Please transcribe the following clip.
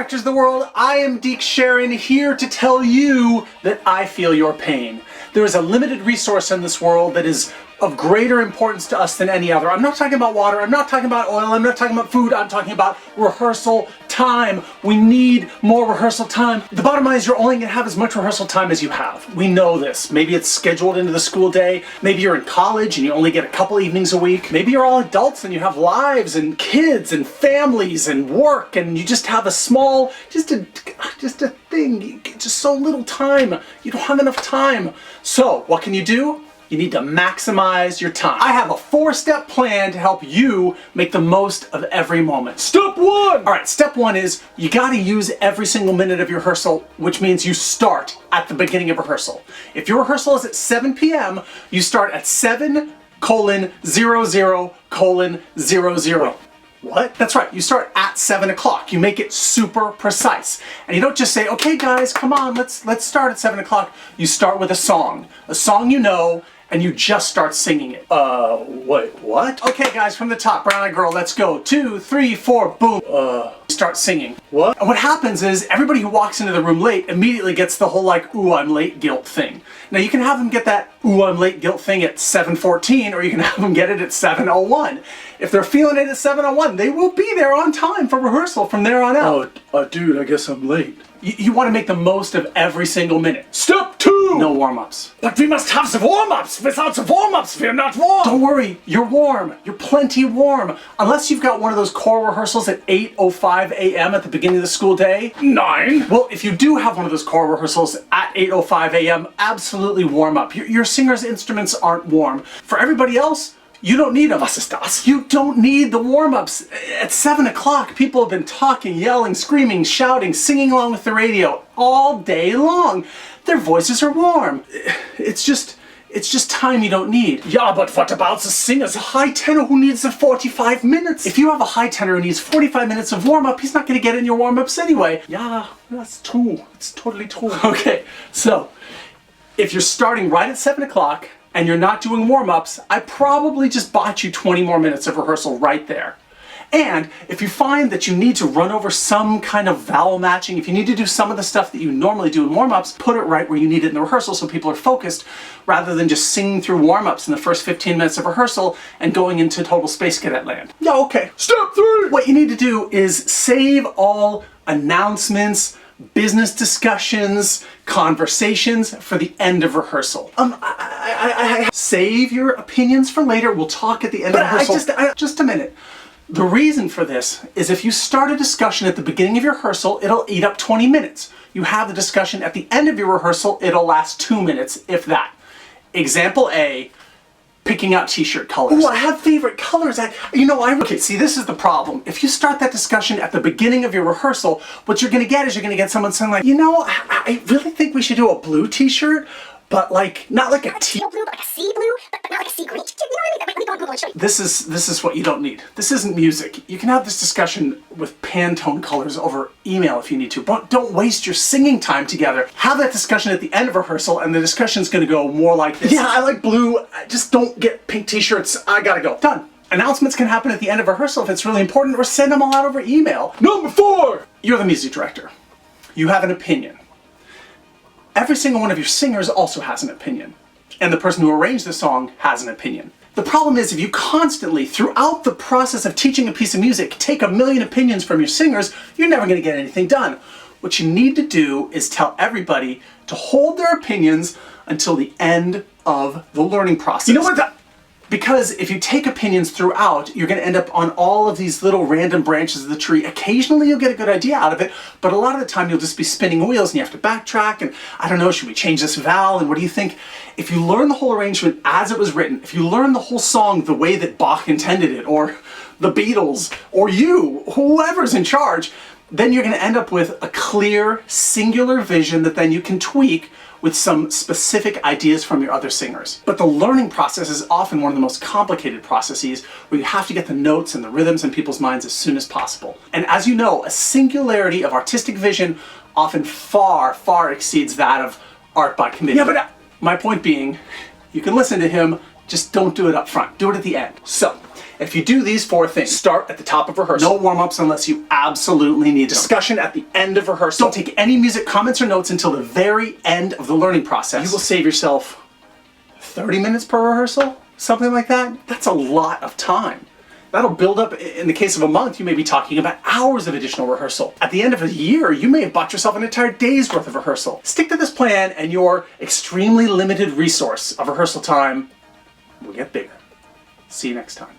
directors of the world, I am Deke Sharon, here to tell you that I feel your pain. There is a limited resource in this world that is of greater importance to us than any other. I'm not talking about water, I'm not talking about oil, I'm not talking about food, I'm talking about rehearsal time. We need more rehearsal time. The bottom line is you're only going to have as much rehearsal time as you have. We know this. Maybe it's scheduled into the school day. Maybe you're in college and you only get a couple evenings a week. Maybe you're all adults and you have lives and kids and families and work and you just have a small, just a thing, just so little time. You don't have enough time. So what can you do? You need to maximize your time. I have a 4-step plan to help you make the most of every moment. Step 1! All right, step 1 is you gotta use every single minute of your rehearsal, which means you start at the beginning of rehearsal. If your rehearsal is at 7 p.m., you start at 7:00:00. What? That's right, you start at 7 o'clock. You make it super precise. And you don't just say, okay guys, come on, let's start at 7 o'clock. You start with a song you know, and you just start singing it. Wait, what? Okay guys, from the top, brown-eyed girl, let's go. 2, 3, 4, boom. Start singing. What? And what happens is everybody who walks into the room late immediately gets the whole like, ooh, I'm late guilt thing. Now you can have them get that ooh, I'm late guilt thing at 7:14, or you can have them get it at 7:01. If they're feeling it at 7:01, they will be there on time for rehearsal from there on out. Oh, dude, I guess I'm late. You want to make the most of every single minute. Step 2! No warm-ups. But we must have the warm-ups! Without the warm-ups, we're not warm! Don't worry, you're warm. You're plenty warm. Unless you've got one of those core rehearsals at 8:05 a.m. at the beginning of the school day. 9! Well, if you do have one of those core rehearsals at 8:05 a.m., absolutely warm up. Your singer's instruments aren't warm. For everybody else, you don't need them. Was ist das? You don't need the warm-ups. At 7 o'clock, people have been talking, yelling, screaming, shouting, singing along with the radio all day long. Their voices are warm. It's just time you don't need. Yeah, but what about the singers? A high tenor who needs the 45 minutes? If you have a high tenor who needs 45 minutes of warm-up, he's not going to get in your warm-ups anyway. Yeah, that's true. It's totally true. Okay, so if you're starting right at 7 o'clock, and you're not doing warm-ups, I probably just bought you 20 more minutes of rehearsal right there. And if you find that you need to run over some kind of vowel matching, if you need to do some of the stuff that you normally do in warm-ups, put it right where you need it in the rehearsal so people are focused, rather than just singing through warm-ups in the first 15 minutes of rehearsal and going into total Space Cadet land. Yeah, okay. Step 3! What you need to do is save all announcements, business discussions, conversations for the end of rehearsal. Save your opinions for later. We'll talk at the end of rehearsal. Just a minute. The reason for this is if you start a discussion at the beginning of your rehearsal, it'll eat up 20 minutes. You have the discussion at the end of your rehearsal, it'll last 2 minutes, if that. Example A, picking out t-shirt colors. Oh, I have favorite colors. Okay, see, this is the problem. If you start that discussion at the beginning of your rehearsal, what you're gonna get is you're gonna get someone saying like, I really think we should do a blue t-shirt, but like, not like a teal blue, but like a sea blue, but not like a sea green. You know what I mean? Let me go and show you. This is what you don't need. This isn't music. You can have this discussion with Pantone colors over email if you need to, but don't waste your singing time together. Have that discussion at the end of rehearsal, and the discussion's gonna go more like this. Yeah, I like blue. Just don't get pink t-shirts. I gotta go. Done. Announcements can happen at the end of rehearsal if it's really important, or send them all out over email. Number 4! You're the music director. You have an opinion. Every single one of your singers also has an opinion. And the person who arranged the song has an opinion. The problem is if you constantly, throughout the process of teaching a piece of music, take a million opinions from your singers, you're never going to get anything done. What you need to do is tell everybody to hold their opinions until the end of the learning process. You know what? Because if you take opinions throughout, you're going to end up on all of these little random branches of the tree. Occasionally you'll get a good idea out of it, but a lot of the time you'll just be spinning wheels and you have to backtrack and, I don't know, should we change this vowel and what do you think? If you learn the whole arrangement as it was written, if you learn the whole song the way that Bach intended it, or the Beatles, or you, whoever's in charge, then you're going to end up with a clear, singular vision that then you can tweak with some specific ideas from your other singers. But the learning process is often one of the most complicated processes where you have to get the notes and the rhythms in people's minds as soon as possible. And as you know, a singularity of artistic vision often far, far exceeds that of art by committee. Yeah, but my point being, you can listen to him, just don't do it up front. Do it at the end. So, If you do these 4 things, start at the top of rehearsal. No warm-ups unless you absolutely need them. Discussion at the end of rehearsal. Don't take any music comments or notes until the very end of the learning process. You will save yourself 30 minutes per rehearsal? Something like that? That's a lot of time. That'll build up. In the case of a month, you may be talking about hours of additional rehearsal. At the end of a year, you may have bought yourself an entire day's worth of rehearsal. Stick to this plan and your extremely limited resource of rehearsal time will get bigger. See you next time.